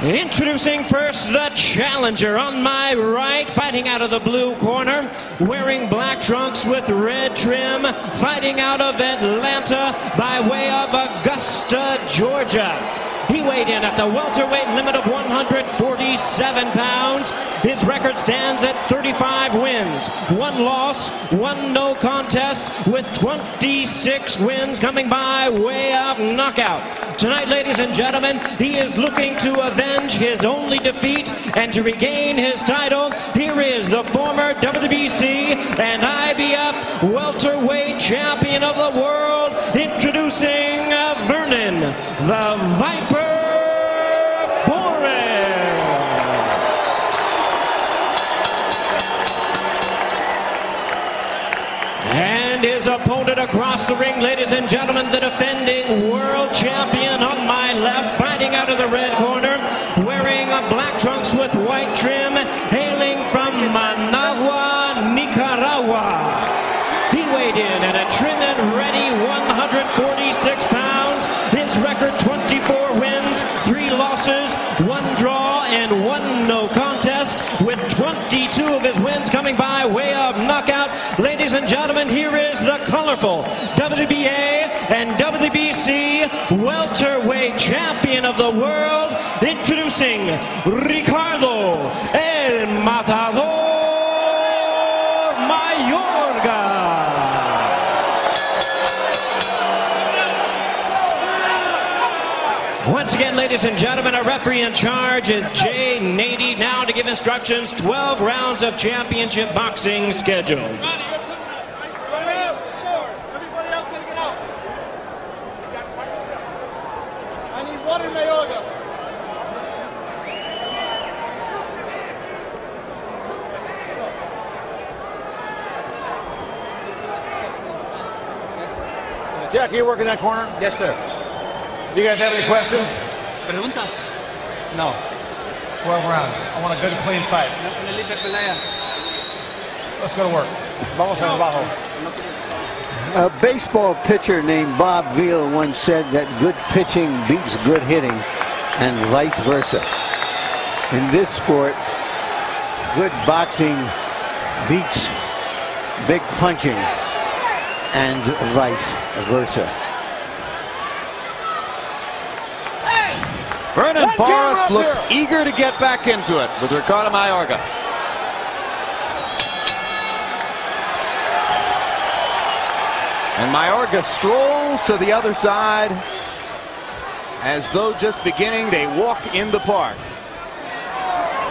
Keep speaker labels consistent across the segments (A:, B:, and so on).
A: Introducing first the challenger on my right, fighting out of the blue corner, wearing black trunks with red trim, fighting out of Atlanta by way of Augusta, Georgia. He weighed in at the welterweight limit of 147 pounds. His record stands at 35 wins, 1 loss, 1 no contest, with 26 wins coming by way of knockout. Tonight, ladies and gentlemen, he is looking to avenge his only defeat and to regain his title. Here is the former WBC and IBF welterweight champion of the world, introducing Vernon, the Viper Forrest. And his opponent across the ring, ladies and gentlemen, the defending world champion on my left, fighting out of the red corner, wearing black trunks with white trim, hailing from Managua, Nicaragua. He weighed in at a trim and ready 146 pounds. His record 24 wins, 3 losses, 1 draw, and 1 no contest, with 22 of his wins coming by way of knockout. Ladies and gentlemen, here is the colorful WBA and WBC welterweight champion of the world, introducing Ricardo El Matador Mayorga. Once again, ladies and gentlemen, our referee in charge is Jay Nady, now to give instructions. 12 rounds of championship boxing scheduled.
B: Everybody else can get out. I need water, Mayorga.
C: Jack, you working that corner?
D: Yes, sir.
C: Do you guys have any questions?
D: Preguntas?
C: No. 12 rounds. I want a good, clean fight. Let's go to work. Vamos para abajo.
E: A baseball pitcher named Bob Veal once said that good pitching beats good hitting, and vice versa. In this sport, good boxing beats big punching, and vice versa.
F: Vernon Forrest looks eager to get back into it with Ricardo Mayorga. And Mayorga strolls to the other side as though just beginning a walk in the park.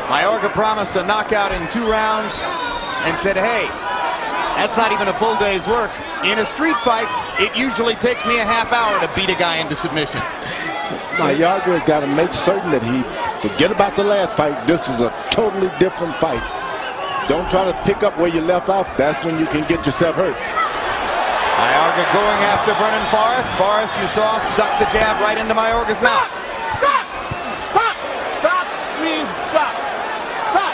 F: Mayorga promised a knockout in 2 rounds and said, hey, that's not even a full day's work. In a street fight, it usually takes me a half hour to beat a guy into submission.
G: Mayorga has got to make certain that he forget about the last fight. This is a totally different fight. Don't try to pick up where you left off. That's when you can get yourself hurt.
F: Mayorga going after Vernon Forrest. Forrest, you saw, stuck the jab right into Mayorga's mouth.
C: Stop! Stop! Stop means stop. Stop!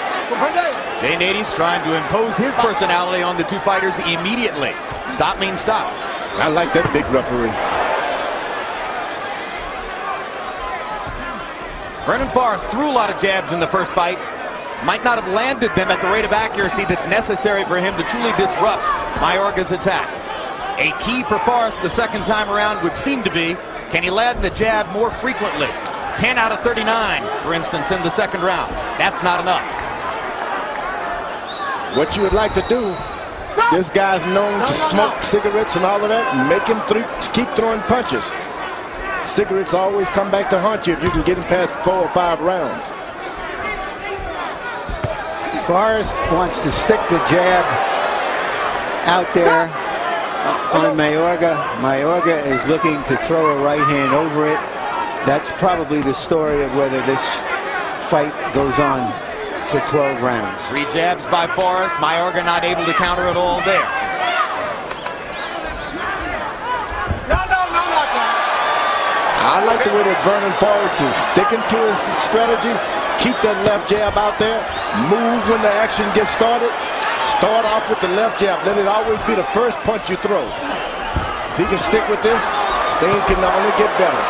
F: Jay Nady's trying to impose his personality on the 2 fighters immediately. Stop means stop.
G: I like that big referee.
F: Vernon Forrest threw a lot of jabs in the first fight. Might not have landed them at the rate of accuracy that's necessary for him to truly disrupt Mayorga's attack. A key for Forrest the second time around would seem to be, can he land the jab more frequently? 10 out of 39, for instance, in the second round. That's not enough.
G: What you would like to do, this guy's known to smoke cigarettes and all of that, and make him keep throwing punches. Cigarettes always come back to haunt you if you can get him past 4 or 5 rounds.
E: Forrest wants to stick the jab out there on Mayorga. Mayorga is looking to throw a right hand over it. That's probably the story of whether this fight goes on for 12 rounds.
F: 3 jabs by Forrest. Mayorga not able to counter it all there.
G: I like the way that Vernon Forrest is sticking to his strategy. Keep that left jab out there. Move when the action gets started. Start off with the left jab. Let it always be the first punch you throw. If he can stick with this, things can only get better.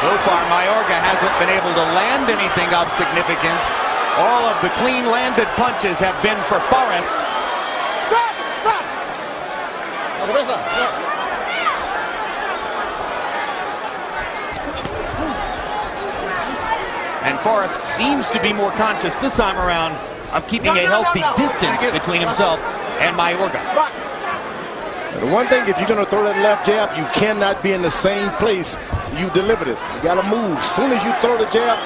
F: So far, Mayorga hasn't been able to land anything of significance. All of the clean landed punches have been for Forrest.
B: Stop! Stop!
F: And Forrest seems to be more conscious this time around of keeping a healthy distance between himself and Mayorga.
G: The one thing, if you're going to throw that left jab, you cannot be in the same place you delivered it. You got to move. As soon as you throw the jab,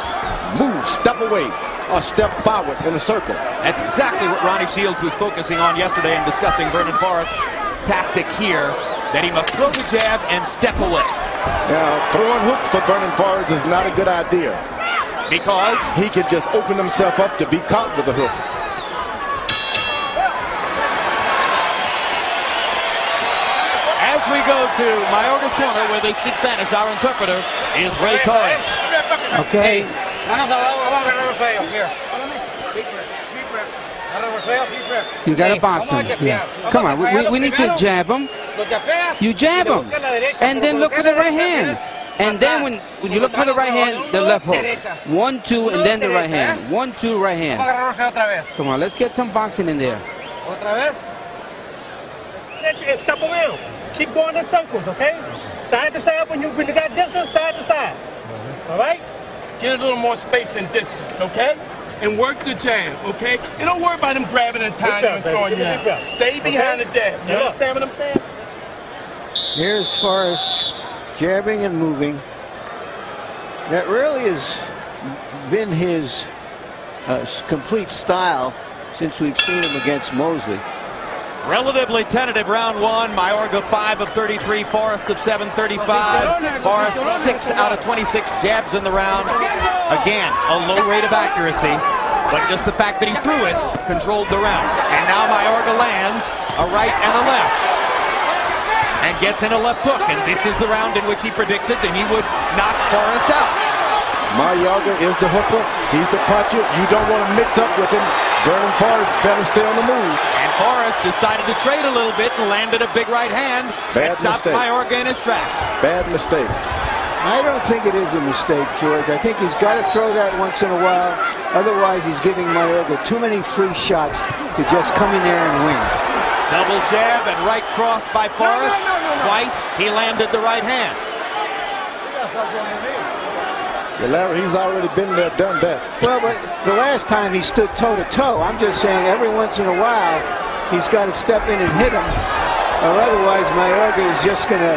G: move, step away, or step forward in a circle.
F: That's exactly what Ronnie Shields was focusing on yesterday in discussing Vernon Forrest's tactic here, that he must throw the jab and step away.
G: Now, throwing hooks for Vernon Forrest is not a good idea.
F: Because
G: he can just open himself up to be caught with a hook.
F: As we go to Mayorga's corner, where they speak Spanish, our interpreter is Ricardo.
E: Okay.
D: You got to box him. Yeah. Come on, we need to jab him. You jab him, and then look for the right hand. And then when you look for the right hand, the left hook. 1, 2, and then the right hand. 1, 2, right hand. Come on, let's get some boxing in there.
B: Step away. Keep going in circles, okay? Side to side when you got distance, side to side. All right?
H: Get a little more space and distance, okay? And work the jab, okay? And don't worry about him grabbing and tying you and throwing you out. Stay behind the jab. You understand what I'm saying?
E: Here's Forrest jabbing and moving. That really has been his complete style since we've seen him against Mosley.
F: Relatively tentative round one. Mayorga 5 of 33, Forrest of 735. Forrest 6 out of 26 jabs in the round. Again, a low rate of accuracy, but just the fact that he threw it controlled the round. And now Mayorga lands a right and a left, and gets in a left hook. And this is the round in which he predicted that he would knock Forrest out.
G: Mayorga is the hooker. He's the puncher. You don't want to mix up with him. Vernon Forrest better stay on the move.
F: And Forrest decided to trade a little bit and landed a big right hand.
G: Bad
F: that stopped
G: mistake.
F: Mayorga in his tracks.
G: Bad mistake.
E: I don't think it is a mistake, George. I think he's got to throw that once in a while. Otherwise, he's giving Mayorga too many free shots to just come in there and win.
F: Double jab and right cross by Forrest. Twice he landed the right hand.
G: Yeah, Larry, he's already been there, done that.
E: Well, but the last time he stood toe-to-toe, I'm just saying every once in a while he's got to step in and hit him, or otherwise Mayorga is just going to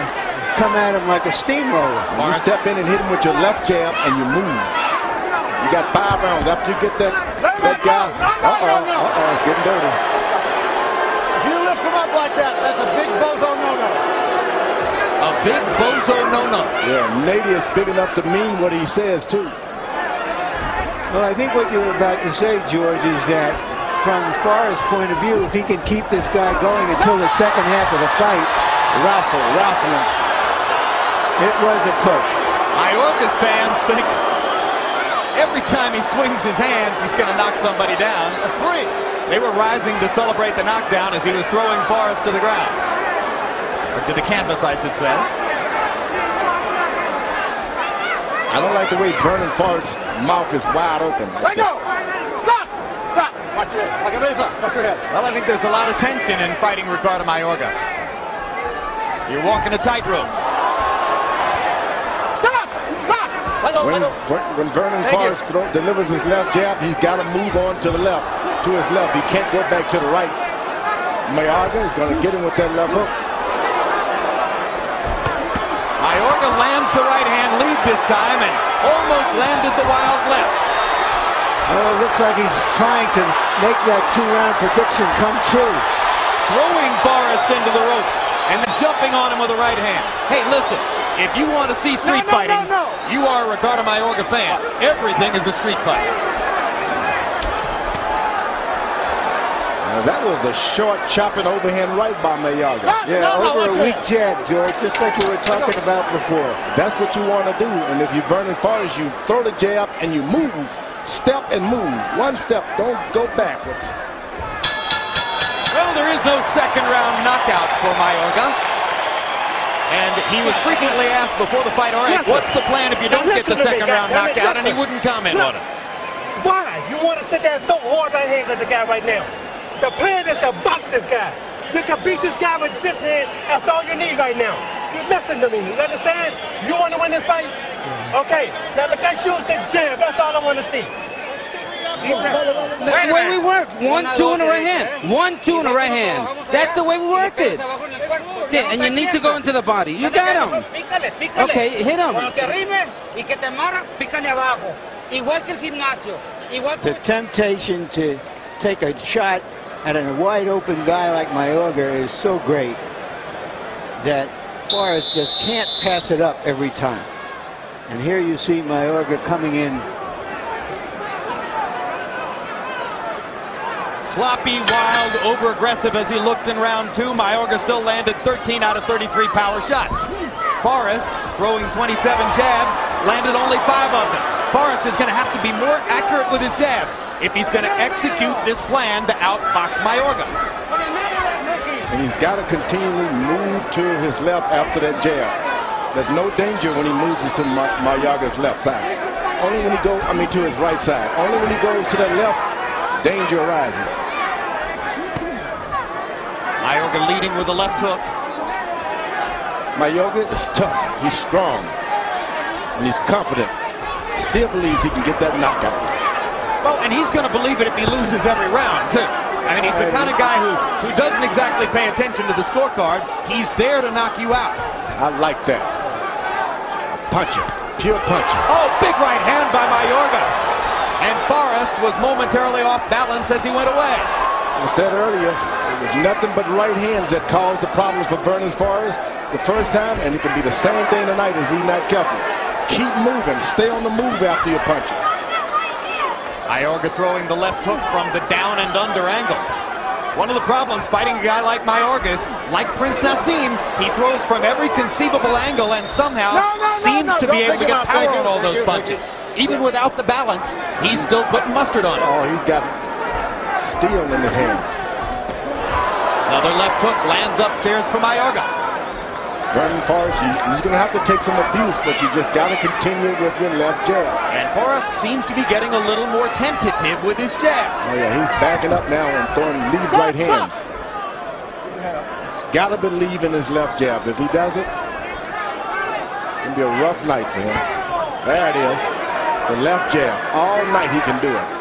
E: come at him like a steamroller.
G: You step in and hit him with your left jab and you move. You got 5 rounds. After you get that guy, it's getting dirty.
B: If you lift him up like that, that's a big bozo no-no.
F: A big bozo no-no.
G: Yeah, Nady is big enough to mean what he says, too.
E: Well, I think what you were about to say, George, is that from Forrest's point of view, if he can keep this guy going until the second half of the fight,
G: wrestling.
E: It was a push.
F: Mayorga's fans think every time he swings his hands, he's going to knock somebody down.
B: That's 3.
F: They were rising to celebrate the knockdown as he was throwing Forrest to the ground. Or to the canvas, I should say.
G: I don't like the way Vernon Forrest's mouth is wide open.
B: Let go! Stop! Stop! Watch your head. Like a mesa. Watch your head.
F: Well, I think there's a lot of tension in fighting Ricardo Mayorga. You're walking a tightrope.
B: Stop! Stop! Let go, let go.
G: When Vernon Forrest delivers his left jab, he's got to move on to the left, to his left. He can't go back to the right. Mayorga is going to get him with that left hook.
F: Mayorga lands the right hand lead this time and almost landed the wild left.
E: Well, it looks like he's trying to make that 2-round prediction come true.
F: Throwing Forrest into the ropes and then jumping on him with a right hand. Hey, listen, if you want to see street fighting, you are a Ricardo Mayorga fan. Everything is a street fight.
G: That was the short chopping overhand right by Mayorga.
E: Yeah, over a weak jab, George, just like you were talking about before.
G: That's what you want to do. And if you Vernon Forrest, you throw the jab and you move. Step and move. One step. Don't go backwards.
F: Well, there is no second round knockout for Mayorga. And he was frequently asked before the fight, all right, what's the plan if you don't get the second round knockout? And he wouldn't comment on it.
B: Why? You want to sit there and throw hard right hands at the guy right now. The plan is to box this guy. You can beat this guy with this hand. That's all you need right now. You listen to me. You understand? You want to win this fight? Okay. So let's use the jab. That's all I want to see.
D: The way we work. 1, 2 in the right hand. 1, 2 in the right hand. That's the way we worked it. Yeah, and you need to go into the body. You got him. Okay, hit him.
E: The temptation to take a shot at a wide open guy like Mayorga is so great that Forrest just can't pass it up every time. And here you see Mayorga coming in.
F: Sloppy, wild, over-aggressive as he looked in round 2. Mayorga still landed 13 out of 33 power shots. Forrest, throwing 27 jabs, landed only 5 of them. Forrest is going to have to be more accurate with his jab if he's going to execute this plan to outbox Mayorga.
G: And he's got to continually move to his left after that jab. There's no danger when he moves to Mayorga's left side. Only when he goes, to his right side. Only when he goes to the left, danger arises.
F: Mayorga leading with the left hook.
G: Mayorga is tough. He's strong. And he's confident. Still believes he can get that knockout.
F: Well, and he's going to believe it if he loses every round, too. I mean, he's the kind of guy who doesn't exactly pay attention to the scorecard. He's there to knock you out.
G: I like that. A puncher. Pure puncher.
F: Oh, big right hand by Mayorga. And Forrest was momentarily off balance as he went away.
G: I said earlier, it was nothing but right hands that caused the problem for Vernon Forrest the first time, and it can be the same thing tonight if he's not careful. Keep moving. Stay on the move after your punches.
F: Mayorga throwing the left hook from the down and under angle. One of the problems fighting a guy like Mayorga is, like Prince Nassim, he throws from every conceivable angle and somehow seems to be able to get power on all those punches. Even without the balance, he's still putting mustard on it.
G: Oh, he's got steel in his hands.
F: Another left hook lands upstairs for Mayorga.
G: Vernon Forrest, he's going to have to take some abuse, but you just got to continue with your left jab.
F: And Forrest seems to be getting a little more tentative with his jab.
G: Oh, yeah, he's backing up now and throwing these right hands. He's got to believe in his left jab. If he does it, it's going to be a rough night for him. There it is. The left jab. All night he can do it.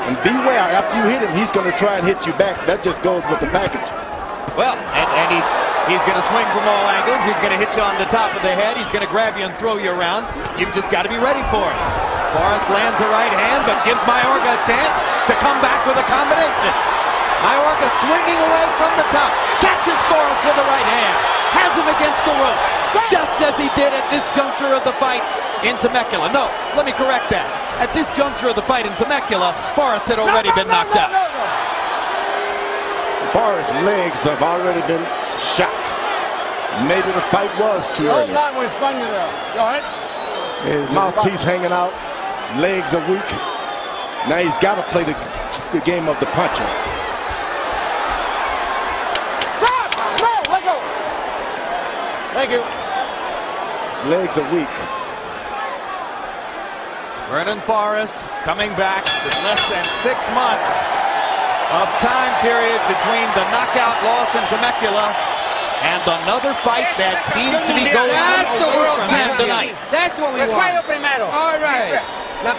G: And beware, after you hit him, he's going to try and hit you back. That just goes with the package.
F: Well, and he's going to swing from all angles. He's going to hit you on the top of the head. He's going to grab you and throw you around. You've just got to be ready for it. Forrest lands a right hand, but gives Mayorga a chance to come back with a combination. Mayorga swinging away from the top. Catches Forrest with the right hand. Has him against the ropes. Just as he did at this juncture of the fight in Temecula. No, let me correct that. At this juncture of the fight in Temecula, Forrest had already been knocked out.
G: Forrest's legs have already been shot. Maybe the fight was too early. His mouthpiece hanging out. Legs are weak. Now he's got to play the game of the puncher.
C: Stop! No, let go. Thank you.
G: His legs are weak.
F: Vernon Forrest coming back with less than 6 months of time period between the knockout loss in Temecula and another fight that seems to be going on
D: the world champion tonight. That's what we want. All right. The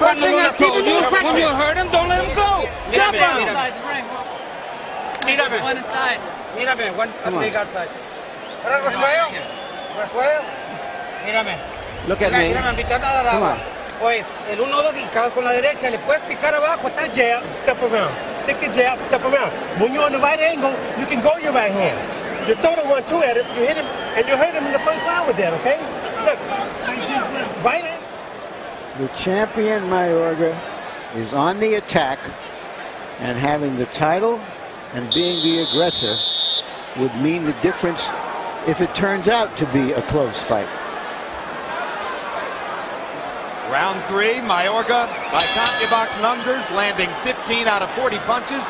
D: first thing I told you is when you hurt him, don't let him go. Jump on him.
I: One inside.
D: One
I: big outside.
D: Look at me. Come on.
I: Oye, el 1-2 con la derecha, le puedes picar abajo.
B: Jab, step around. Stick the jab, step around. When you're on the right angle, you can go your right hand. You throw the 1-2 at him, you hit him, and you hurt him in the first round with that, okay? Look, right hand.
E: The champion Mayorga is on the attack, and having the title and being the aggressor would mean the difference if it turns out to be a close fight.
F: Round 3, Mayorga, by CompuBox numbers, landing 15 out of 40 punches.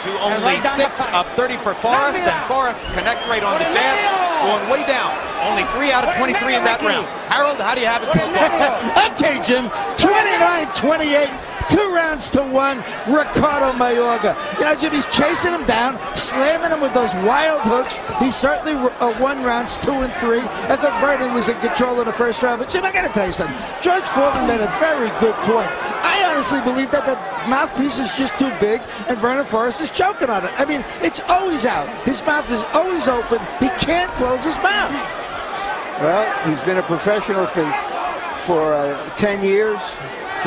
F: to only 6 of 30 for Forrest, and Forrest's connect rate on the jab going way down. Only 3 out of 23 in that round. Harold, how do you have it so far?
J: Okay, Jim. 29-28. 2 rounds to 1. Ricardo Mayorga. You know, Jim, he's chasing him down, slamming him with those wild hooks. He certainly won rounds 2 and 3. I thought Vernon was in control in the first round. But, Jim, I got to tell you something. George Foreman made a very good point. I honestly believe that the mouthpiece is just too big, and Vernon Forrest is choking on it. I mean, it's always out. His mouth is always open. He can't close his mouth.
E: Well, he's been a professional for 10 years.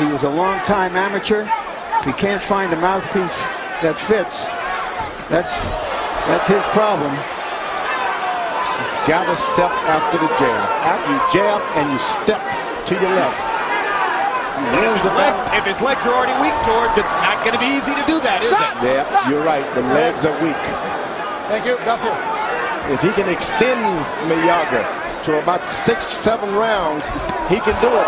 E: He was a long-time amateur. He can't find a mouthpiece that fits. That's his problem.
G: He's got to step after the jab. After you jab and you step to your left.
F: If his legs are already weak, George, it's not going to be easy to do that, is it?
G: Yeah, you're right. The legs are weak.
C: Thank you. Got this.
G: If he can extend Mayorga to about 6-7 rounds, he can do it.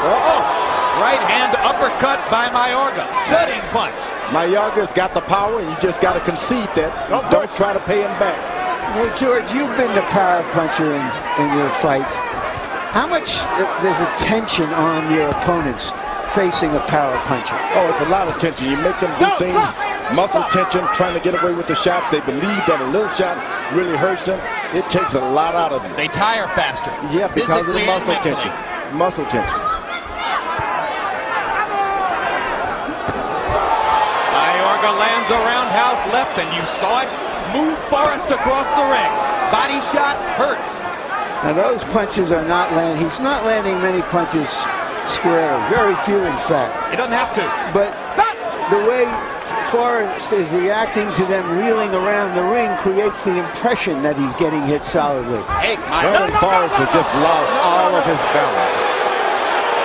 F: Right hand uppercut by Mayorga. Gutting punch.
G: Mayorga's got the power, and you just got to concede that. Don't try to pay him back.
E: Well, George, you've been the power puncher in your fights. How much there's a tension on your opponents facing a power puncher?
G: Oh, it's a lot of tension. You make them do things, muscle tension, trying to get away with the shots. They believe that a little shot really hurts them. It takes a lot out of them.
F: They tire faster.
G: Yeah, because of the muscle tension. Muscle tension.
F: Mayorga lands a roundhouse left, and you saw it move Forrest across the ring. Body shot hurts.
E: Now those punches are not landing. He's not landing many punches square. Very few, in fact.
F: He doesn't have to.
E: But the way Forrest is reacting to them reeling around the ring creates the impression that he's getting hit solidly.
F: Hey,
G: Vernon Forrest has just lost all of his balance.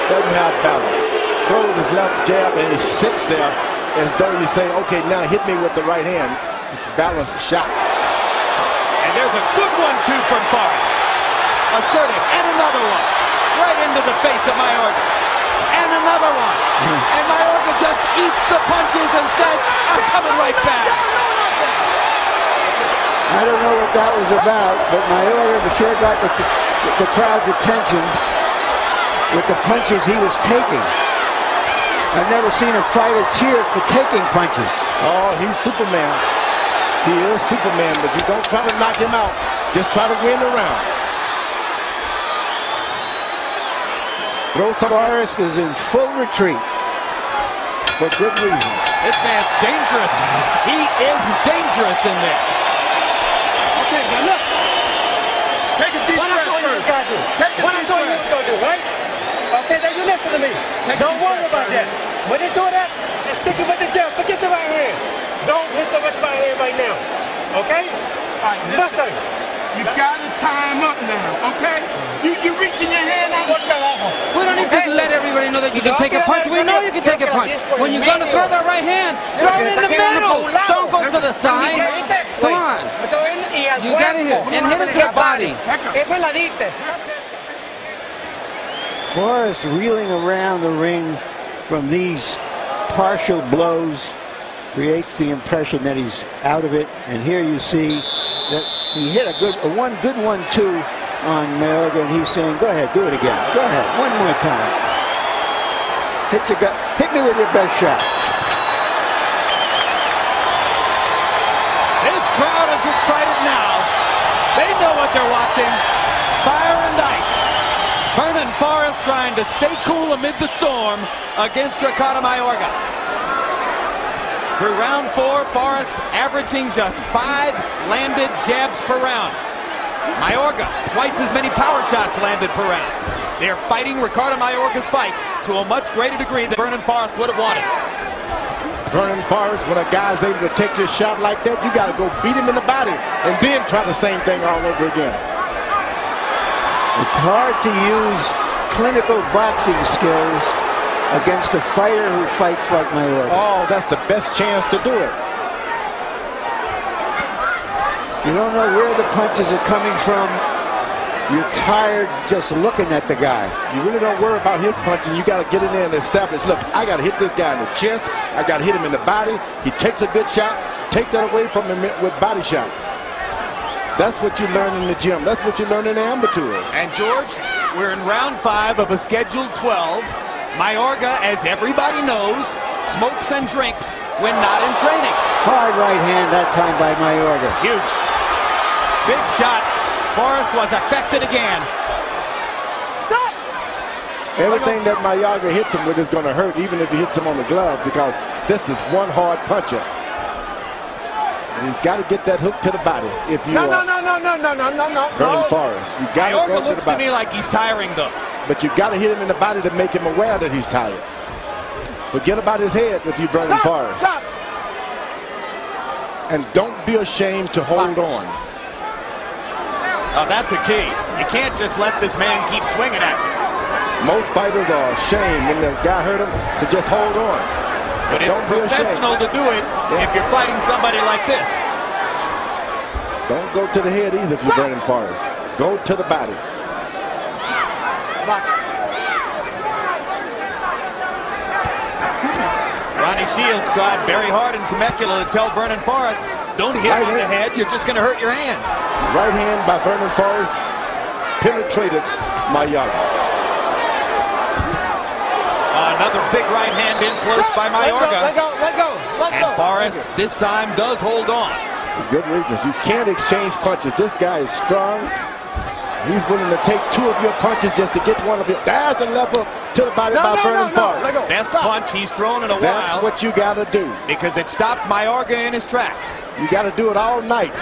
G: Doesn't have balance. Throws his left jab and he sits there as though you say, okay, now hit me with the right hand. It's a balanced shot.
F: And there's a good one, too, from Forrest. Assertive, and another one. Right into the face of Mayorga. And another one. And Mayorga just eats the punches and says, I'm coming right back.
E: I don't know what that was about, but Mayorga sure got the crowd's attention with the punches he was taking. I've never seen a fighter cheer for taking punches.
G: Oh, he's Superman. He is Superman, but you don't try to knock him out. Just try to win the round.
E: Forrest is in full retreat for good reasons.
F: This man's dangerous. He is dangerous in there.
B: Okay, now look. Take a deep breath first. What I told you to do, right? Okay, now you listen to me. Don't worry about that. When they do that, just stick it with the jab. Forget the right hand. Don't hit the right hand right now. Okay?
H: All right, listen. You gotta time up now, okay? You reaching your hand out.
D: We don't need to let everybody know that you can take a punch. We know you can take a punch. When you're gonna throw that right hand, throw it in the middle. Don't go to the side. Come on. You gotta hit and hit it to the body.
E: Forrest reeling around the ring from these partial blows creates the impression that he's out of it. And here you see that he hit a good 1-2 on Mayorga, and he's saying, go ahead, do it again. Go ahead, one more time. Hit me with your best shot.
F: This crowd is excited now. They know what they're watching. Fire and ice. Vernon Forrest trying to stay cool amid the storm against Ricardo Mayorga. Through round 4, Forrest averaging just 5 landed jabs per round. Mayorga, twice as many power shots landed per round. They're fighting Ricardo Mayorga's fight to a much greater degree than Vernon Forrest would have wanted.
G: Vernon Forrest, when a guy's able to take your shot like that, you got to go beat him in the body and then try the same thing all over again.
E: It's hard to use clinical boxing skills against a fighter who fights like Mayorga.
G: Oh, that's the best chance to do it.
E: You don't know where the punches are coming from. You're tired just looking at the guy.
G: You really don't worry about his punching. You got to get in there and establish, look, I got to hit this guy in the chest. I got to hit him in the body. He takes a good shot. take that away from him with body shots. That's what you learn in the gym. That's what you learn in the amateurs.
F: And George, we're in round 5 of a scheduled 12. Mayorga, as everybody knows, smokes and drinks when not in training.
E: Hard right hand that time by Mayorga.
F: Huge. Big shot. Forrest was affected again.
B: Stop!
G: Everything that Mayorga hits him with is going to hurt, even if he hits him on the glove, because this is one hard puncher. And he's got to get that hook to the body. If you
B: No.
G: Vernon Forrest, you got to go to the body.
F: Looks to me like he's tiring, though.
G: But you got to hit him in the body to make him aware that he's tired. Forget about his head if you Vernon Forrest.
B: Stop!
G: And don't be ashamed to hold on.
F: Oh, that's a key. You can't just let this man keep swinging at you.
G: Most fighters are ashamed when the guy hurt him to just hold on.
F: But it's professional to do it if you're fighting somebody like this.
G: Don't go to the head either if you're Vernon Forrest. Go to the body.
F: Ronnie Shields tried very hard in Temecula to tell Vernon Forrest, don't hit him on the head, you're just going to hurt your hands.
G: Right hand by Vernon Forrest penetrated Mayorga.
F: Another big right hand in close by Mayorga.
B: Let go.
F: And Forrest this time does hold on.
G: For good reasons. You can't exchange punches. This guy is strong. He's willing to take 2 of your punches just to get one of your. There's the left hook to the body by Vernon Forrest.
F: Best punch he's thrown in a while.
G: That's what you got to do.
F: Because it stopped Mayorga in his tracks.
G: You got to do it all night.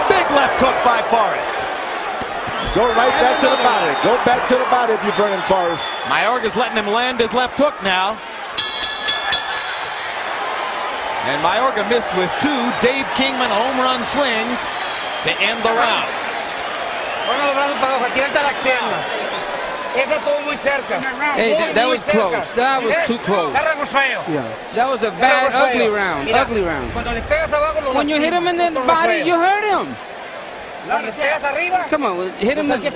F: Big left hook by Forrest.
G: Go right back to the body. Go back to the body if you're Vernon Forrest.
F: Mayorga's letting him land his left hook now. And Mayorga missed with 2 Dave Kingman home run swings to end the round.
D: Hey, that was close. That was too close. Yeah. That was a bad, ugly round. Ugly round. When you hit him in the body, you hurt him. Come on, hit him with a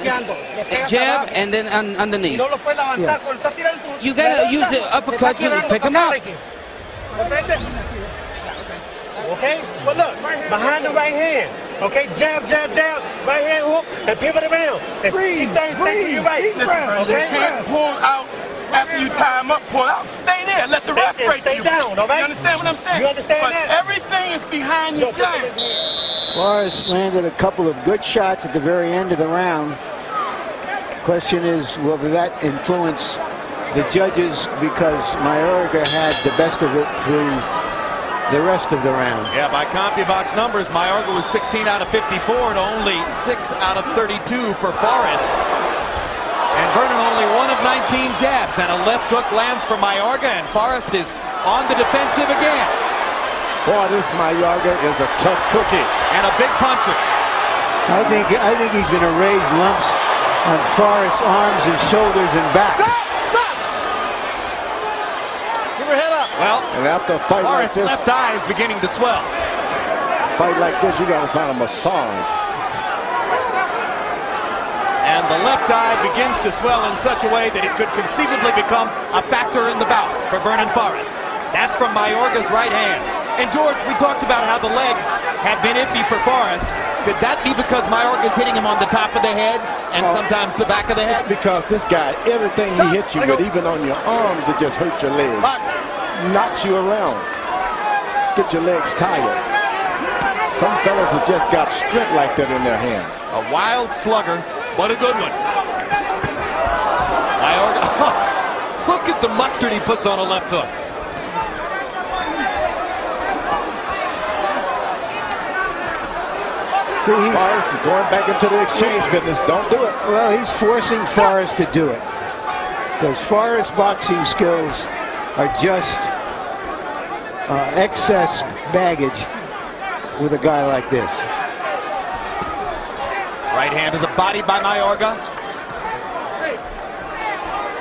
D: jab and then underneath. Yeah. You gotta use the uppercut to pick him up.
B: Okay? Well, look, behind the right hand. Okay? Jab, right hand hook, and pivot around. And keep things back to your right.
H: Okay? You can't pull out after you tie him up, pull out. Stay there. Let the ref break you.
B: Stay down, all right?
H: You understand what I'm saying?
B: You understand that?
H: Everything is behind your jab.
E: Forrest landed a couple of good shots at the very end of the round. Question is, will that influence the judges, because Mayorga had the best of it through the rest of the round?
F: Yeah, by CompuBox numbers, Mayorga was 16 out of 54 to only 6 out of 32 for Forrest. And Vernon only 1 of 19 jabs, and a left hook lands for Mayorga, and Forrest is on the defensive again.
G: Boy, this Mayorga is a tough cookie.
F: And a big puncher.
E: I think he's going to raise lumps on Forrest's arms and shoulders and back.
B: Stop! Keep your head up.
F: Well,
G: And after a fight like
F: Forrest's
G: this,
F: left eye is beginning to swell.
G: fight like this, you got to find a massage.
F: And the left eye begins to swell in such a way that it could conceivably become a factor in the bout for Vernon Forrest. That's from Mayorga's right hand. And George, we talked about how the legs have been iffy for Forrest. Could that be because Mayorga's hitting him on the top of the head and sometimes the back of the head?
G: It's because this guy, everything he hits you with, even on your arms, it just hurts your legs. Knocks you around. Get your legs tired. Some fellas have just got strength like that in their hands.
F: A wild slugger, but a good one. Mayorga, look at the mustard he puts on a left hook.
G: Forrest is going back into the exchange business. Don't do it.
E: Well, he's forcing Forrest to do it, because Forrest's boxing skills are just excess baggage with a guy like this.
F: Right hand to the body by Mayorga.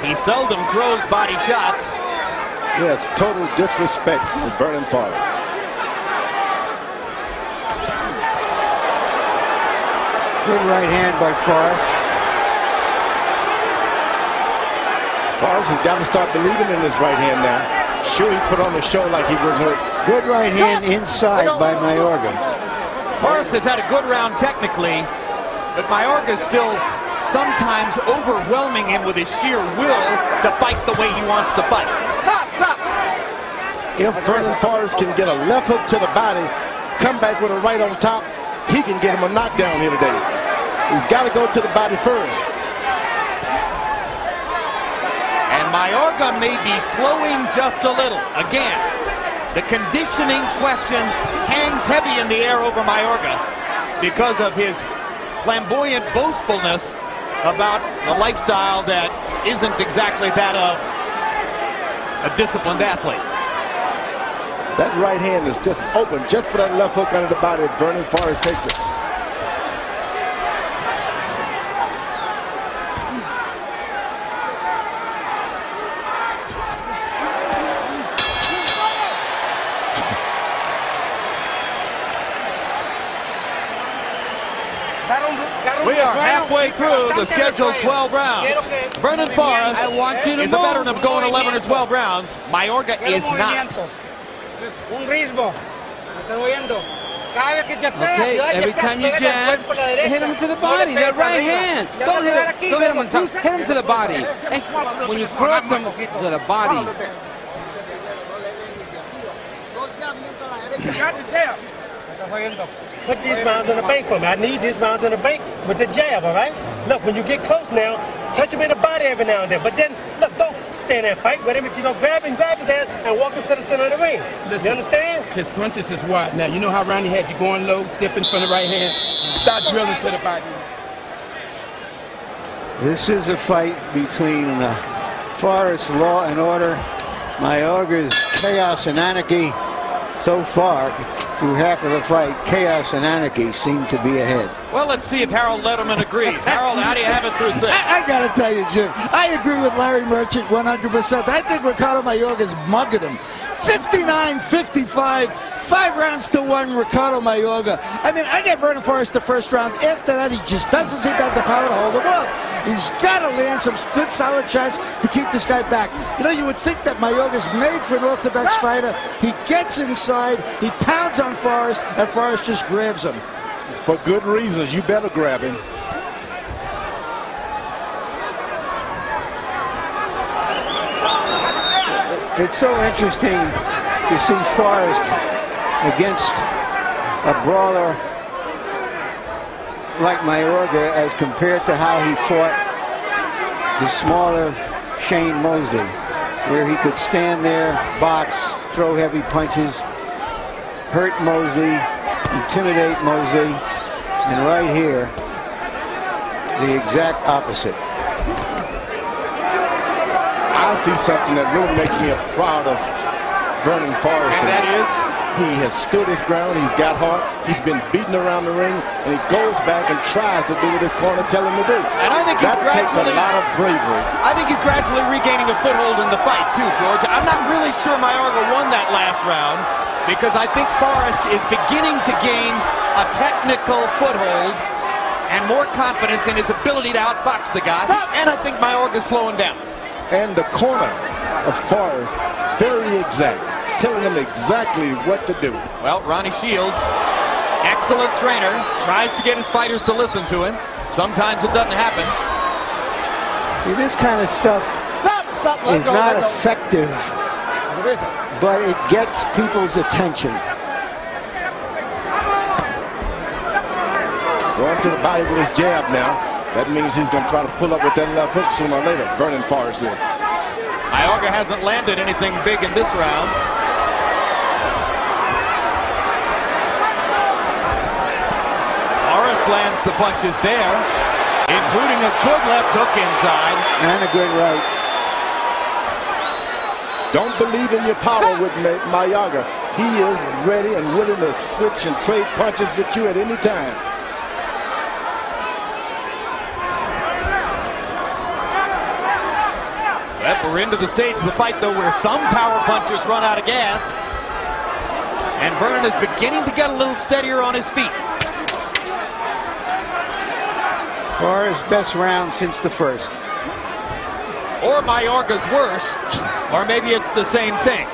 F: He seldom throws body shots.
G: Yes, total disrespect for Vernon Forrest.
E: Good right hand by Forrest.
G: Forrest has got to start believing in his right hand now. Sure, he put on the show like he was hurt.
E: Good right hand inside by Mayorga.
F: Forrest has had a good round technically, but Mayorga is still sometimes overwhelming him with his sheer will to fight the way he wants to fight.
C: Stop, stop.
G: If Vernon Forrest can get a left hook to the body, come back with a right on top, he can get him a knockdown here today. He's got to go to the body first.
F: And Mayorga may be slowing just a little. Again, the conditioning question hangs heavy in the air over Mayorga because of his flamboyant boastfulness about a lifestyle that isn't exactly that of a disciplined athlete.
G: That right hand is just open just for that left hook under the body. Vernon Forrest takes it.
F: We are halfway through the scheduled 12 rounds. Vernon Forrest is a veteran of going 11 or 12 rounds. Mayorga is not.
D: Okay, every time you jab, hit him to the body, that right hand. Don't hit him, don't hit him on top, hit him to the body. And when you cross him to the body.
B: Put these rounds in the bank for me. I need these rounds in the bank with the jab, all right? Look, when you get close now, touch him in the body every now and then. But then, look, don't stand there and fight with him. If you don't grab him, grab his hand and walk him to the center of the ring.
H: Listen,
B: you understand?
H: His punches is wide. Now, you know how Ronnie had you going low, dipping from the right hand? Start drilling to the body.
E: This is a fight between Forrest, law and order, Mayorga's chaos and anarchy. So far, through half of the fight, chaos and anarchy seem to be ahead.
F: Well, let's see if Harold Letterman agrees. Harold, how do you have it through 6?
J: I got to tell you, Jim, I agree with Larry Merchant 100%. I think Ricardo Mayorga's mugging him. 59-55, 5 rounds to 1, Ricardo Mayorga. I mean, I get Vernon Forrest the first round. After that, he just doesn't seem to have the power to hold him up. He's got to land some good, solid shots to keep this guy back. You know, you would think that Mayorga's made for an orthodox fighter. He gets inside, he pounds on Forrest, and Forrest just grabs him.
G: For good reasons, you better grab him.
E: It's so interesting to see Forrest against a brawler like Mayorga as compared to how he fought the smaller Shane Mosley, where he could stand there, box, throw heavy punches, hurt Mosley, intimidate Mosley, and right here, the exact opposite.
G: I see something that really makes me proud of Vernon Forrest.
F: And that is?
G: He has stood his ground, he's got heart, he's been beaten around the ring, and he goes back and tries to do what his corner tell him to do.
F: And I think
G: that takes a lot of bravery.
F: I think he's gradually regaining a foothold in the fight too, George. I'm not really sure Mayorga won that last round because I think Forrest is beginning to gain a technical foothold and more confidence in his ability to outbox the guy. And I think Mayorga's slowing down.
G: And the corner of Forrest, very exact, telling him exactly what to do.
F: Well, Ronnie Shields, excellent trainer, tries to get his fighters to listen to him. Sometimes it doesn't happen.
E: See, this kind of stuff is not effective, but it gets people's attention.
G: Going to the body with his jab now. That means he's going to try to pull up with that left hook sooner or later. Vernon Forrest is.
F: Mayorga hasn't landed anything big in this round. Forrest lands the punches there, including a good left hook inside.
E: And a good right.
G: Don't believe in your power with Mayorga. He is ready and willing to switch and trade punches with you at any time.
F: We're into the stage of the fight, though, where some power punchers run out of gas. And Vernon is beginning to get a little steadier on his feet.
E: Forrest's best round since the first.
F: Or Mayorga's worse. Or maybe it's the same thing.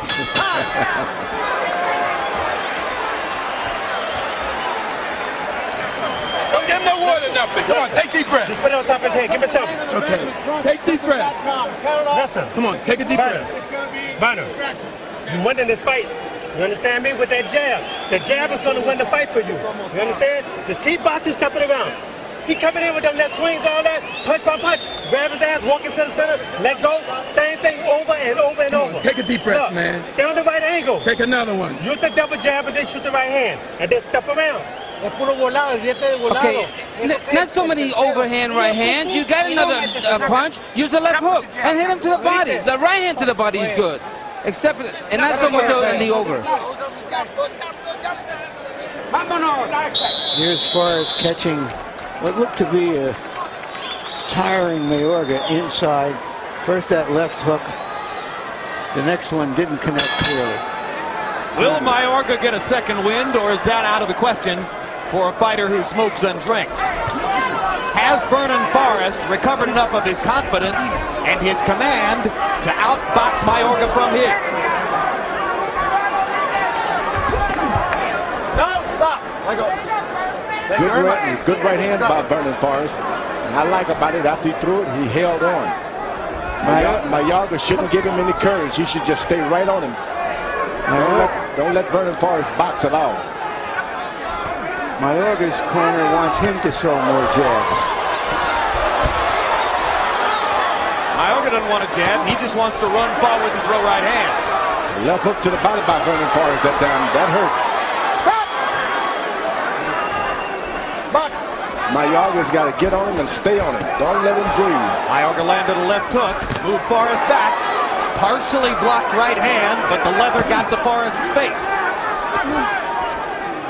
H: Don't give him no water, nothing. Come on, take deep breath.
B: Just put it on top of his head. Give me something.
H: Okay. Take deep breath.
B: Listen.
H: Come on, take a deep breath.
B: Vernon, you win in this fight. You understand me? With that jab. The jab is going to win the fight for you. You understand? Just keep boxing, stepping around. He coming in with them left swings, all that. Punch by punch. Grab his ass, walk him to the center, let go. Same thing over and over and over.
H: Take a deep breath,
B: Look,
H: man.
B: Stay on the right angle.
H: Take another one.
B: Use the double jab and then shoot the right hand. And then step around.
D: Okay, not so many overhand right hands. You got another punch. Use the left hook and hit him to the body. The right hand to the body is good, except and not so much in the over.
E: Here's Forrest catching what looked to be a tiring Mayorga inside. First that left hook. The next one didn't connect clearly.
F: Will Mayorga get a second wind, or is that out of the question for a fighter who smokes and drinks? Has Vernon Forrest recovered enough of his confidence and his command to outbox Mayorga from here?
C: No, stop. Let go.
G: Good right hand by Vernon Forrest. And I like about it, after he threw it, he held on. Mayorga shouldn't give him any courage. He should just stay right on him. Don't let Vernon Forrest box at all.
E: Mayorga's corner wants him to throw more jabs.
F: Mayorga doesn't want a jab. He just wants to run forward and throw right hands.
G: Left hook to the body by Vernon Forrest that time. That hurt.
C: Stop! Box!
G: Mayorga's got to get on him and stay on him. Don't let him breathe.
F: Mayorga landed a left hook, moved Forrest back, partially blocked right hand, but the leather got to Forrest's face.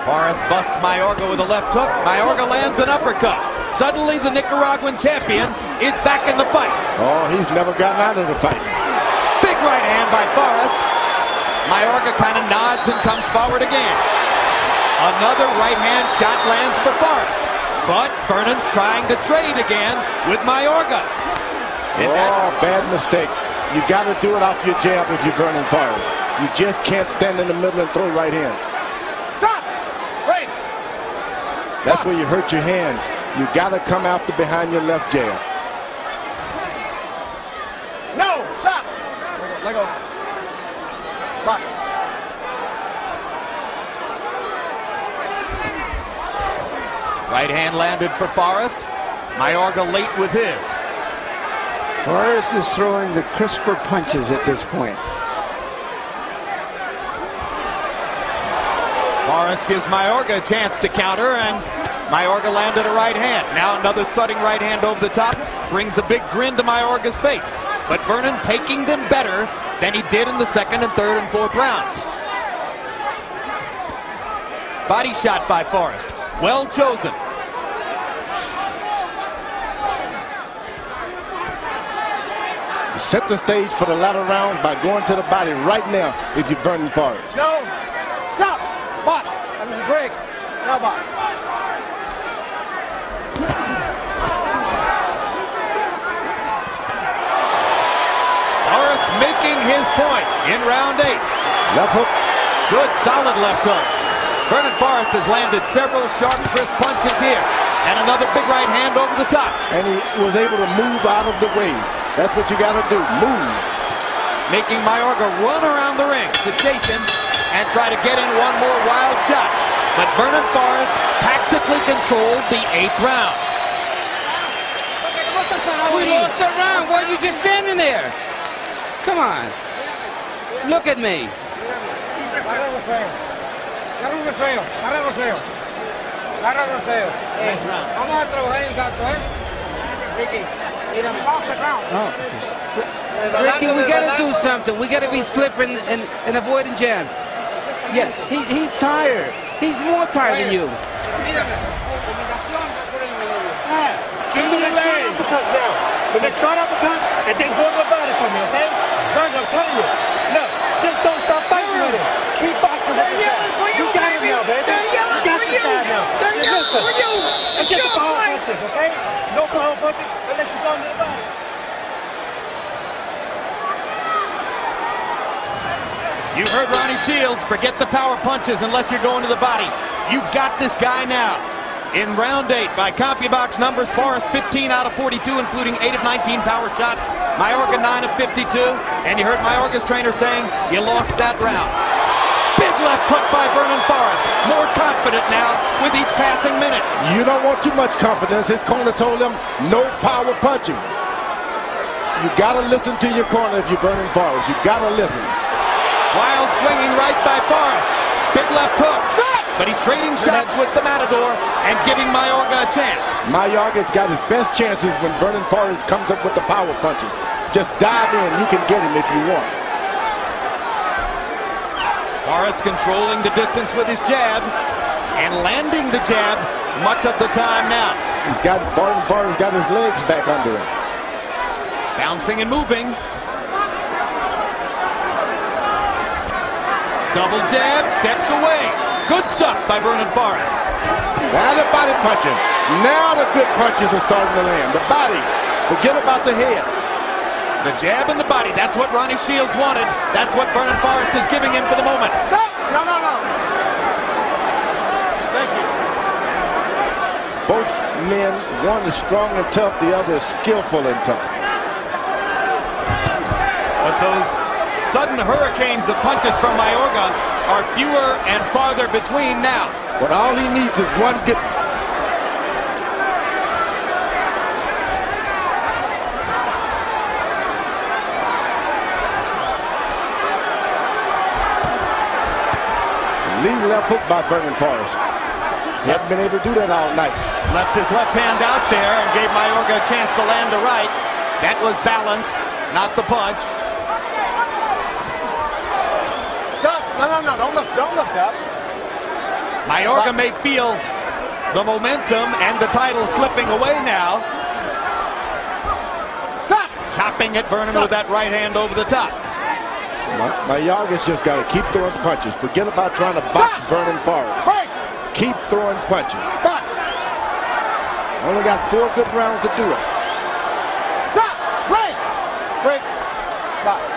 F: Forrest busts Mayorga with a left hook. Mayorga lands an uppercut. Suddenly the Nicaraguan champion is back in the fight.
G: Oh, he's never gotten out of the fight.
F: Big right hand by Forrest. Mayorga kind of nods and comes forward again. Another right hand shot lands for Forrest. But Vernon's trying to trade again with Mayorga.
G: Bad mistake. You got to do it off your jab if you're Vernon Forrest. You just can't stand in the middle and throw right hands.
C: Stop! Wait!
G: That's where you hurt your hands. You got to come after behind your left jab.
C: No! Stop! Let go. Box.
F: Right hand landed for Forrest. Mayorga late with his.
E: Forrest is throwing the crisper punches at this point.
F: Forrest gives Mayorga a chance to counter, and Mayorga landed a right hand. Now another thudding right hand over the top brings a big grin to Mayorga's face. But Vernon taking them better than he did in the second and third and fourth rounds. Body shot by Forrest. Well chosen.
G: Set the stage for the latter rounds by going to the body right now if you're Vernon Forrest.
C: No! Stop! Box! I mean, break. Now box.
F: Forrest making his point in round 8.
G: Left hook.
F: Good, solid left hook. Vernon Forrest has landed several sharp, crisp punches here. And another big right hand over the top.
G: And he was able to move out of the way. That's what you got to do. Move.
F: Making Mayorga run around the ring to chase him and try to get in one more wild shot. But Vernon Forrest tactically controlled the 8th round.
D: We lost the round. Why are you just standing there? Come on. Look at me. Ricky, we got to do something. We got to be slipping and avoiding jab. Yeah, he's tired. He's more tired than you.
B: When they short uppercuts, and then go about it for me, okay? Vernon, I'm telling you. Look, just don't stop fighting with him. Keep boxing with this guy. You got him now, baby. You got this guy now. Listen, let's get the power punches, okay? No power punches unless you go into the body.
F: You heard Ronnie Shields, forget the power punches unless you're going to the body. You've got this guy now. In round 8, by CompuBox numbers, Forrest 15 out of 42, including 8 of 19 power shots. Mayorga 9 of 52. And you heard Mayorga's trainer saying, you lost that round. Big left hook by Vernon Forrest. More confident now with each passing minute.
G: You don't want too much confidence. His corner told him no power punching. You gotta listen to your corner if you're Vernon Forrest. You gotta listen.
F: Wild swinging right by Forrest. Big left hook. Stop! But he's trading shots with the Matador and giving Mayorga a chance.
G: Mayorga's got his best chances when Vernon Forrest comes up with the power punches. Just dive in. You can get him if you want.
F: Forrest controlling the distance with his jab and landing the jab much of the time now.
G: Vernon Forrest got his legs back under him.
F: Bouncing and moving. Double jab, steps away. Good stuff by Vernon Forrest.
G: Now the body punching. Now the good punches are starting to land. The body. Forget about the head.
F: The jab and the body. That's what Ronnie Shields wanted. That's what Vernon Forrest is giving him for the moment.
C: Stop! No, no, no. Thank you.
G: Both men, one is strong and tough, the other is skillful and tough.
F: But those sudden hurricanes of punches from Mayorga are fewer and farther between now.
G: But all he needs is one good... Lead left hook by Vernon Forrest. He hasn't been able to do that all night.
F: Left his left hand out there and gave Mayorga a chance to land a right. That was balance, not the punch.
C: Stop! No, no, no. Don't lift up.
F: Mayorga may feel the momentum and the title slipping away now.
C: Stop!
F: Chopping at Vernon with that right hand over the top.
G: Mayorga's just got to keep throwing punches. Forget about trying to box Vernon Forrest.
C: Break!
G: Keep throwing punches.
C: Box!
G: Only got 4 good rounds to do it.
C: Stop! Break! Break! Box.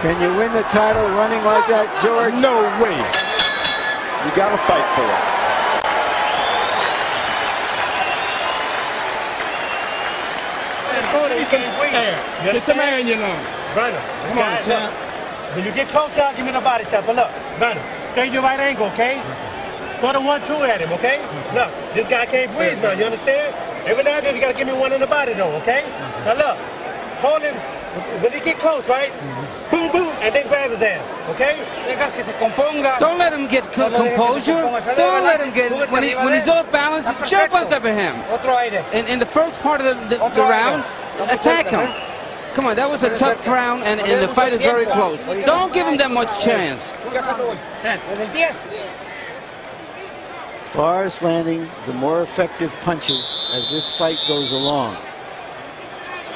E: Can you win the title running like that, George?
G: No way. You got to fight for it.
H: It's a man, you know.
B: Vernon, come on, look. When you get close down, give me the body shot. But look, Vernon, stay your right angle, okay? Throw the 1-2 at him, okay? Look, this guy can't breathe now, you understand? Every now and then you gotta give me one in the body though, okay? Now look, hold him when he get close, right? Boom, boom, and then grab his ass, okay?
D: Don't let him get composure. Don't let him get, when he's off balance, jump on top of him. In the first part of the round, attack him. Come on, that was a tough round, and the fight is very close. Don't give him that much chance.
E: Forrest landing the more effective punches as this fight goes along.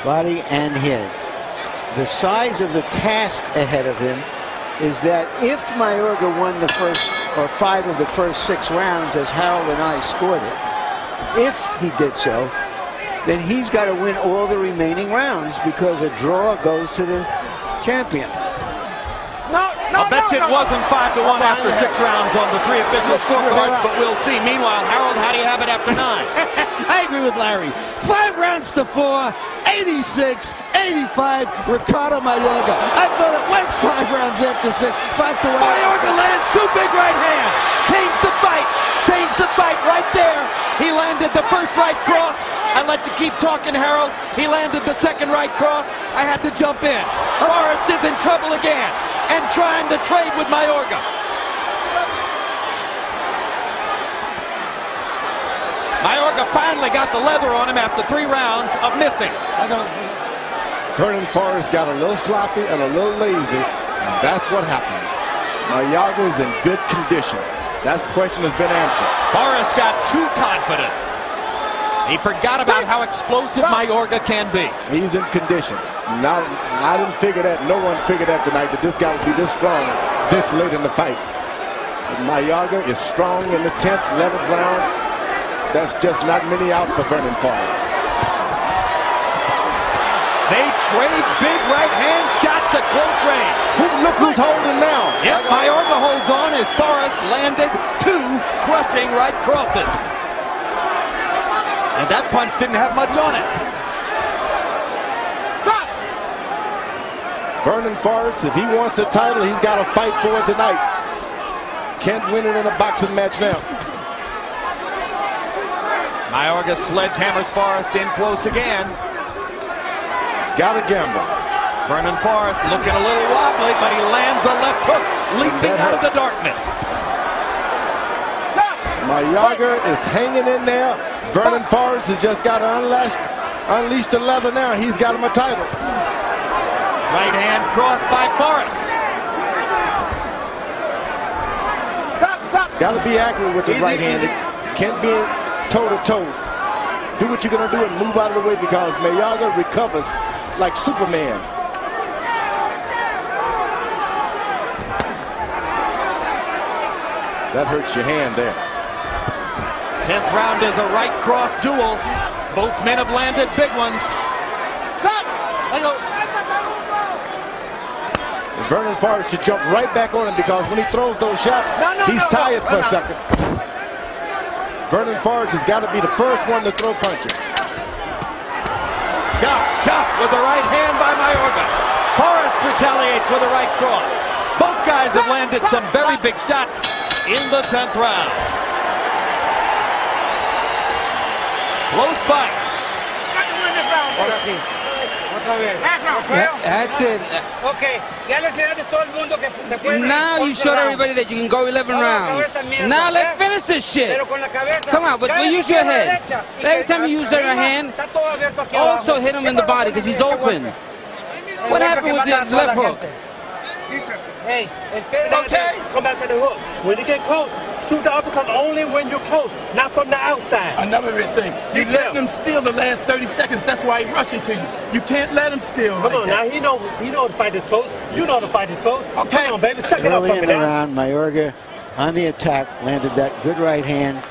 E: Body and head. The size of the task ahead of him is that if Mayorga won the first or 5 of the first 6 rounds as Harold and I scored it, if he did so, then he's got to win all the remaining rounds because a draw goes to the champion.
F: I'll bet you it wasn't 5-1 after 6 rounds on the 3 official scorecards, but we'll see. Meanwhile, Harold, how do you have it after 9?
J: I agree with Larry. 5 rounds to 4, 86, 85, Ricardo Mayorga. I thought it was 5 rounds after 6, 5-1.
F: Mayorga lands 2 big right hands. Changed the fight. Changed the fight right there. He landed the first right cross. I let you keep talking, Harold. He landed the second right cross. I had to jump in. Forrest is in trouble again and trying to trade with Mayorga. Mayorga finally got the leather on him after 3 rounds of missing.
G: Vernon Forrest got a little sloppy and a little lazy, and that's what happened. Mayorga's in good condition. That question has been answered.
F: Forrest got too confident. He forgot about how explosive Mayorga can be.
G: He's in condition. Now, I didn't figure that. No one figured that tonight, that this guy would be this strong this late in the fight. But Mayorga is strong in the 10th, 11th round. That's just not many outs for Vernon Forrest.
F: They trade big right hand shots at close range.
G: Look who's holding now.
F: Yep, Mayorga holds on as Forrest landed 2 crushing right crosses. And that punch didn't have much on it.
C: Stop!
G: Vernon Forrest, if he wants a title, he's got to fight for it tonight. Can't win it in a boxing match now.
F: Mayorga sledgehammers Forrest in close again.
G: Got to gamble.
F: Vernon Forrest looking a little wobbly, but he lands a left hook, leaping out of the darkness.
C: Stop!
G: Mayorga is hanging in there. Vernon Forrest has just got to unleash the leather now. He's got him a title.
F: Right hand crossed by Forrest.
C: Stop!
G: Got to be accurate with the right hand. Can't be toe-to-toe. Do what you're going to do and move out of the way, because Mayorga recovers like Superman. That hurts your hand there.
F: 10th round is a right cross duel. Both men have landed big ones.
C: Stop!
G: Vernon Forrest should jump right back on him, because when he throws those shots, he's tired for a second. Vernon Forrest has got to be the first one to throw punches.
F: Chop with the right hand by Mayorga. Forrest retaliates with a right cross. Both guys have landed some very big shots in the 10th round. Close fight.
D: That's it.
I: Okay.
D: Now you showed everybody that you can go 11 rounds. Now let's finish this shit. Come on, but use your head. Every time you use your hand, also hit him in the body, because he's open. What happened with the left hook?
B: Hey, okay. Come back to the hook. When you get close, shoot the uppercut only when you're close, not from the outside.
H: Another thing, you let him steal the last 30 seconds. That's why he's rushing to you. You can't let him steal.
B: Come on now, he know the fight is close. You know the fight is close.
H: Okay.
B: Come on, baby, suck it up
E: Early
B: from
E: in
B: me
E: the
B: now.
E: round, Mayorga on the attack, landed that good right hand,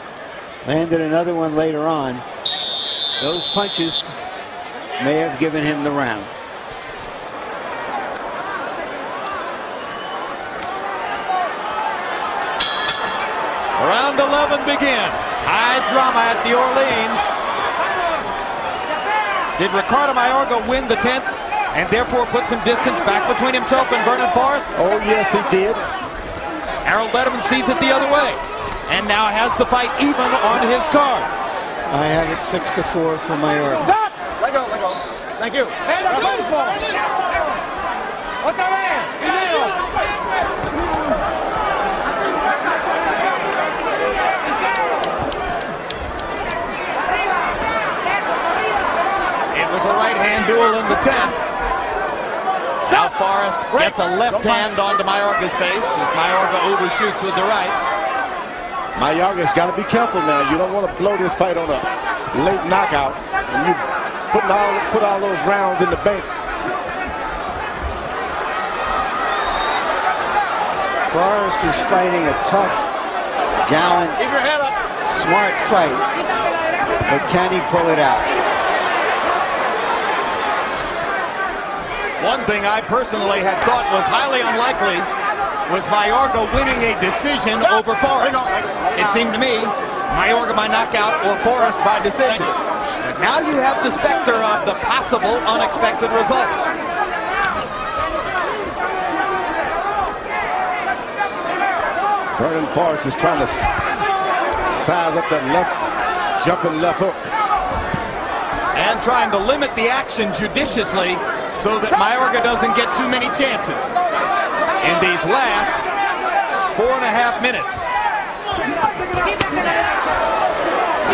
E: landed another one later on. Those punches may have given him the round.
F: Round 11 begins. High drama at the Orleans. Did Ricardo Mayorga win the 10th and therefore put some distance back between himself and Vernon Forrest?
G: Oh, yes, he did.
F: Harold Letterman sees it the other way and now has the fight even on his card.
E: I have it 6-4 for Mayorga.
C: Stop! Let go. Thank you.
I: Otra vez.
F: It was a right-hand duel in the 10th. Now Forrest gets a left hand onto Mayorga's face as Mayorga overshoots with the right.
G: Mayorga's got to be careful now. You don't want to blow this fight on a late knockout when you put all those rounds in the bank.
E: Forrest is fighting a tough, gallant, smart fight, but can he pull it out?
F: One thing I personally had thought was highly unlikely was Mayorga winning a decision over Forrest. It seemed to me Mayorga by knockout or Forrest by decision. But now you have the specter of the possible unexpected result.
G: Vernon Forrest is trying to size up that jumping left hook.
F: And trying to limit the action judiciously so that Mayorga doesn't get too many chances in these last 4.5 minutes.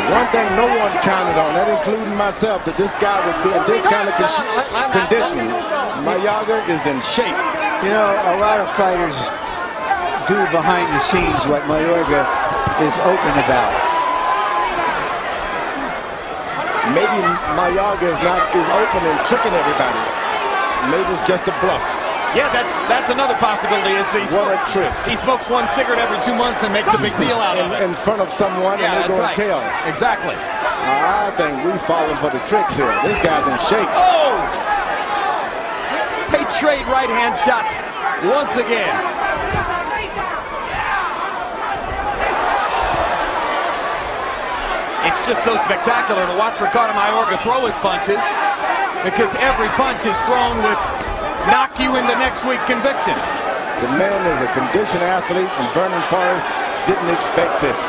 G: One thing no one counted on, that including myself, that this guy would be in this kind of condition. Mayorga is in shape.
E: You know, a lot of fighters do behind the scenes what Mayorga is open about.
G: Maybe Mayorga is open and tricking everybody. Maybe it's just a bluff.
F: Yeah, that's another possibility. Is that he smokes one cigarette every 2 months and makes a big deal out of it
G: in front of someone,
F: yeah,
G: and they're going to tell.
F: Exactly.
G: I think we've fallen for the tricks here. This guy's in shape.
F: Oh! They trade right-hand shots once again. It's just so spectacular to watch Ricardo Mayorga throw his punches, because every punch is thrown with knock you into next week conviction.
G: The man is a conditioned athlete, and Vernon Forrest didn't expect this,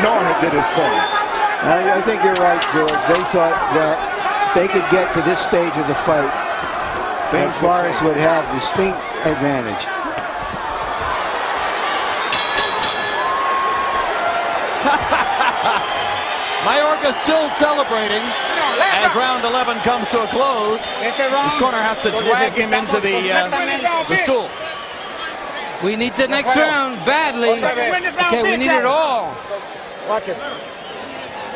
G: nor did his corner.
E: I think you're right, George. They thought that they could get to this stage of the fight, and Forrest would have distinct advantage.
F: Mayorga still celebrating as round 11 comes to a close. His corner has to drag him into the stool.
D: We need the next round badly. Okay, we need it all.
I: Watch it.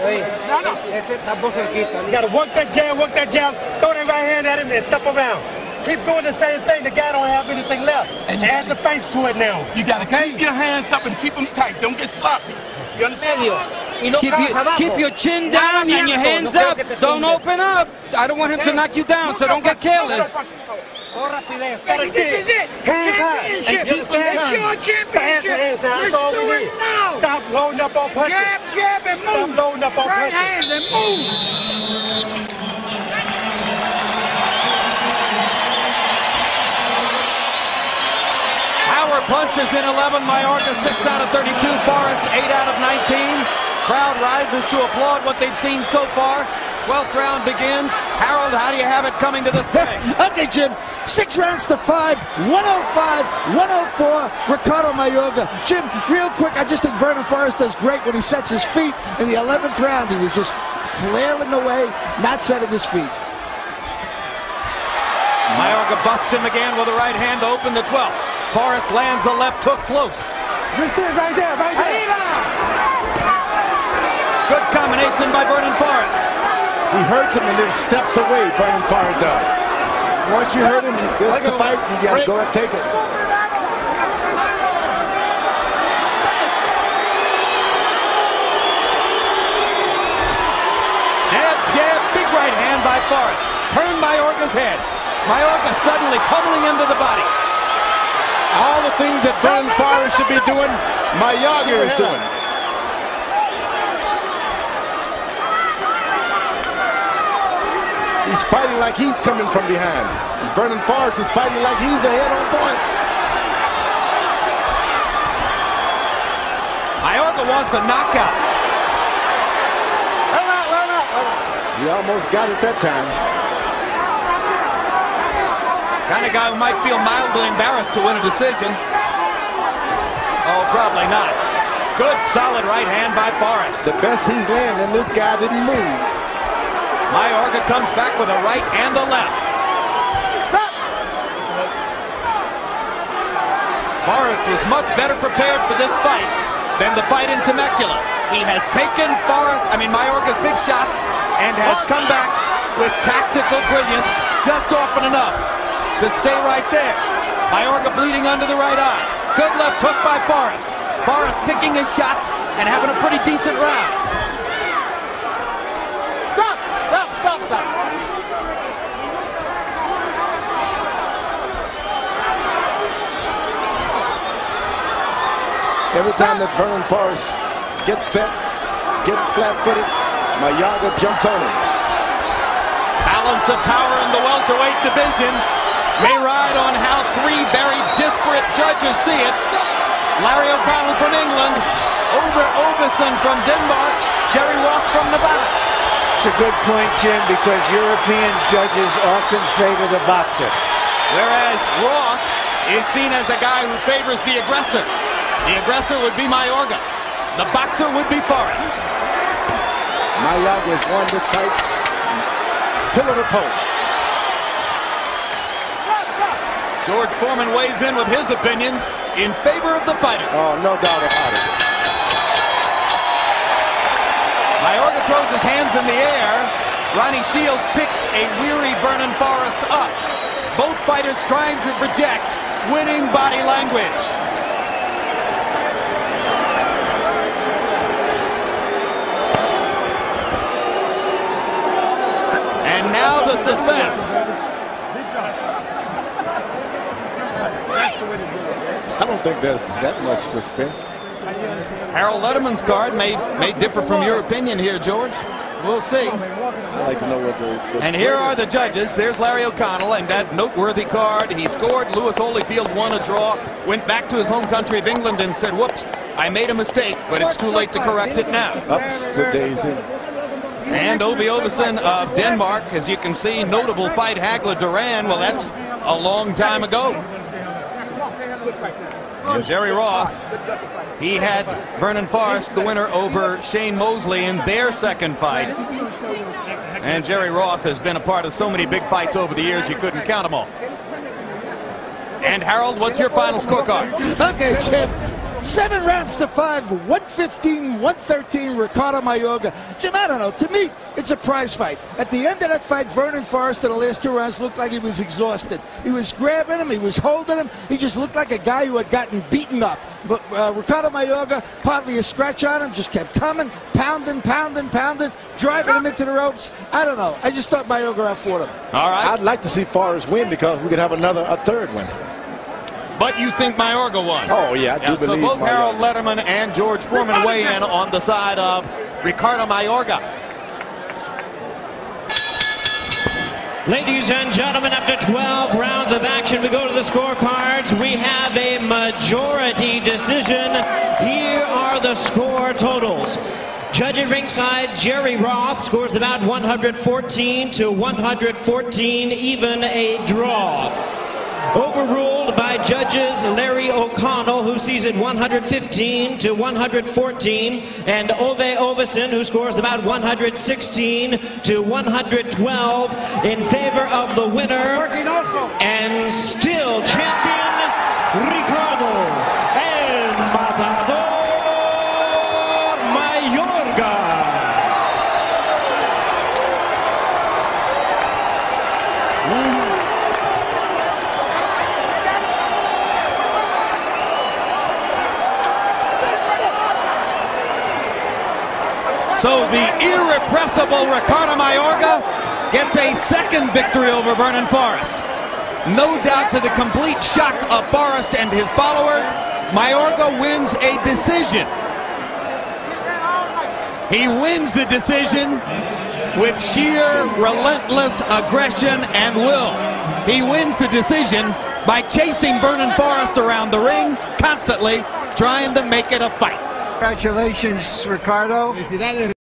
B: You gotta work that jab, throw that right hand at him and step around. Keep doing the same thing. The guy don't have anything left. And add the face to it now.
H: You gotta keep your hands up and keep them tight. Don't get sloppy. You understand?
D: Keep your chin down and your hands up. Don't open up. I don't want him to knock you down, so don't get careless.
B: This is it. Hands high. And you understand? Hands down. That's all we need. Stop loading up on punches.
I: Jab and move.
B: Stop loading up on punches.
I: Hands and move.
F: Power punches in 11. Mayorga 6 out of 32. Forrest 8 out of 19. Crowd rises to applaud what they've seen so far. 12th round begins. Harold, how do you have it coming to this thing?
J: Okay, Jim. 6 rounds to 5. 105, 104. Ricardo Mayorga. Jim, real quick, I just think Vernon Forrest does great when he sets his feet. In the 11th round, he was just flailing away, not setting his feet.
F: Mayorga busts him again with a right hand to open the 12th. Forrest lands a left hook close.
B: This is right there, right there.
F: Good combination by Vernon Forrest.
G: He hurts him and then steps away, Vernon Forrest does. Once you hurt him, this is the fight, you got to go and take it.
F: Jab, jab, big right hand by Forrest. Turn Mayorga's head. Mayorga suddenly pummeling him to the body.
G: All the things that Vernon Forrest should be doing, Mayorga is doing. He's fighting like he's coming from behind. Vernon Forrest is fighting like he's ahead on points.
F: Mayorga wants a knockout.
G: He almost got it that time.
F: Kind of guy who might feel mildly embarrassed to win a decision. Oh, probably not. Good, solid right hand by Forrest.
G: The best he's landing, this guy didn't move.
F: Mayorga comes back with a right and a left.
B: Stop.
F: Forrest was much better prepared for this fight than the fight in Temecula. He has taken Mayorga's big shots and has come back with tactical brilliance just often enough to stay right there. Mayorga bleeding under the right eye. Good left hook by Forrest. Forrest picking his shots and having a pretty decent round.
B: Stop.
G: Every time that Vernon Forrest gets set, get flat-footed, Mayorga jumps on him.
F: Balance of power in the welterweight division may ride on how 3 very disparate judges see it. Larry O'Connell from England, Ove Ovesen from Denmark, Jerry Roth from Nevada.
E: It's a good point, Jim, because European judges often favor the boxer.
F: Whereas Roth is seen as a guy who favors the aggressor. The aggressor would be Mayorga. The boxer would be Forrest.
G: Mayorga has won this fight pillar to post.
F: George Foreman weighs in with his opinion. in favor of the fighter.
G: Oh, no doubt about it.
F: Mayorga throws his hands in the air. Ronnie Shields picks a weary Vernon Forrest up. Both fighters trying to project winning body language. And now the suspense.
G: I don't think there's that much suspense.
F: Harold Letterman's card may differ from your opinion here, George. We'll see.
G: I'd like to know what the
F: and here are the judges. There's Larry O'Connell and that noteworthy card. He scored. Lewis Holyfield won a draw, went back to his home country of England and said, whoops, I made a mistake, but it's too late to correct it now.
G: Ups the daisy.
F: And Ove Ovesen of Denmark, as you can see, notable fight, Hagler-Duran. Well, that's a long time ago. And Jerry Roth, he had Vernon Forrest, the winner, over Shane Mosley in their second fight. And Jerry Roth has been a part of so many big fights over the years, you couldn't count them all. And Harold, what's your final scorecard?
J: Okay, Jim. 7 rounds to 5, 115, 113, Ricardo Mayorga. Jim, I don't know. To me, it's a prize fight. At the end of that fight, Vernon Forrest in the last 2 rounds looked like he was exhausted. He was grabbing him, he was holding him. He just looked like a guy who had gotten beaten up. But Ricardo Mayorga, hardly a scratch on him, just kept coming, pounding, driving him into the ropes. I don't know. I just thought Mayorga outfought him.
F: All right.
G: I'd like to see Forrest win because we could have a third win.
F: But you think Mayorga won?
G: Oh, yeah, I do believe
F: so both
G: Mayorga.
F: Harold Letterman and George Foreman weigh in on the side of Ricardo Mayorga.
A: Ladies and gentlemen, after 12 rounds of action, we go to the scorecards. We have a majority decision. Here are the score totals. Judge at ringside, Jerry Roth scores about 114 to 114, even a draw. Overruled by judges Larry O'Connell, who sees it 115 to 114, and Ove Ovesen, who scores about 116 to 112 in favor of the winner and still champion Ricardo and Matador Mayorga.
F: So the irrepressible Ricardo Mayorga gets a second victory over Vernon Forrest. No doubt to the complete shock of Forrest and his followers, Mayorga wins a decision. He wins the decision with sheer relentless aggression and will. He wins the decision by chasing Vernon Forrest around the ring, constantly trying to make it a fight.
E: Congratulations, Ricardo.